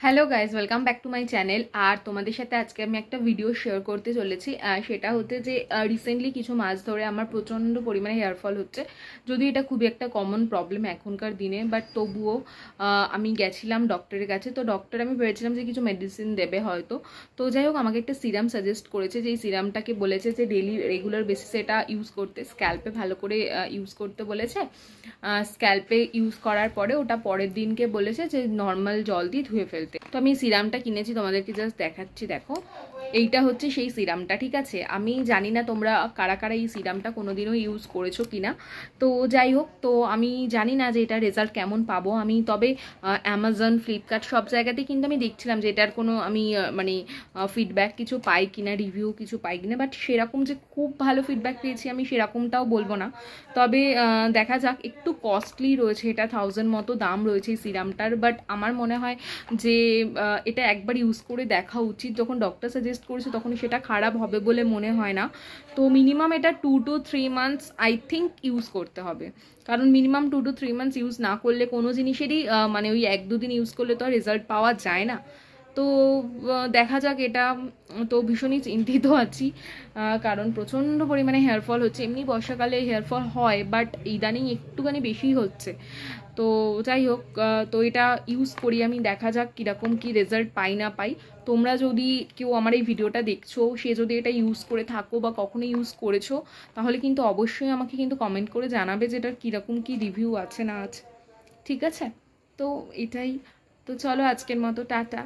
Hello guys, welcome back to my channel. আর তোমাদের সাথে আজকে আমি একটা ভিডিও শেয়ার করতে চলেছি। সেটা হচ্ছে যে রিসেন্টলি কিছু মাস ধরে আমার প্রচণ্ড পরিমাণে হেয়ারফল হচ্ছে। যদি এটা খুবই একটা কমন প্রবলেম এখনকার দিনে, বাট তবুও আমি গেছিলাম ডক্টরের কাছে। তো ডক্টর আমি ভেবেছিলাম যে কিছু মেডিসিন দেবে হয়তো। তো যাই হোক, আমাকে একটা সিরাম সাজেস্ট করেছে, যে এই সিরামটাকে বলেছে যে ডেলি রেগুলার বেসিসে এটা ইউজ করতে, স্ক্যাল্পে ভালো করে ইউজ করতে বলেছে। স্ক্যাল্পে ইউজ করার পরে ওটা পরের দিনকে বলেছে যে নর্মাল জল দিয়ে ধুয়ে ফেলতে। তো আমি সিরামটা কিনেছি, তোমাদেরকে জাস্ট দেখাচ্ছি। দেখো, এইটা হচ্ছে সেই সিরামটা, ঠিক আছে? আমি জানি না তোমরা কারা কারা এই সিরামটা কোনোদিনও ইউজ করেছো কিনা। তো যাই হোক, তো আমি জানি না যে এটা রেজাল্ট কেমন পাবো আমি। তবে অ্যামাজন, ফ্লিপকার্ট সব জায়গাতেই কিন্তু আমি দেখছিলাম যে এটার কোনো আমি মানে ফিডব্যাক কিছু পাই কিনা, রিভিউ কিছু পাই কিনা। বাট সেরকম যে খুব ভালো ফিডব্যাক পেয়েছি আমি সেরকমটাও বলবো না। তবে দেখা যাক, একটু কস্টলি রয়েছে, এটা 1000 মতো দাম রয়েছে এই সিরামটার। বাট আমার মনে হয় যে এটা একবার ইউজ করে দেখা উচিত। যখন ডক্টর সাজেস্ট করেছে তখন সেটা খারাপ হবে বলে মনে হয় না। তো মিনিমাম এটা 2 to 3 months I think use করতে হবে। কারণ মিনিমাম 2 to 3 months ইউজ না করলে কোনো জিনিসেরই মানে ওই 1-2 দিন ইউজ করলে তো আর রেজাল্ট পাওয়া যায় না। তো দেখা যাক এটা। তো ভীষণই চিন্তিত আছি, কারণ প্রচণ্ড পরিমাণে হেয়ারফল হচ্ছে। এমনি বর্ষাকালে হেয়ারফল হয়, বাট ইদানিং একটুখানি বেশি হচ্ছে। তো যাই হোক, তো এটা ইউজ করি আমি, দেখা যাক কীরকম কী রেজাল্ট পাই না পাই। তোমরা যদি কেউ আমার এই ভিডিওটা দেখছো, সে যদি এটা ইউজ করে থাকো বা কখনো ইউজ করেছো, তাহলে কিন্তু অবশ্যই আমাকে কিন্তু কমেন্ট করে জানাবে যে এটার কীরকম কী রিভিউ আছে না আছে। ঠিক আছে? তো এটাই। তো চলো, আজকের মতো টাটা।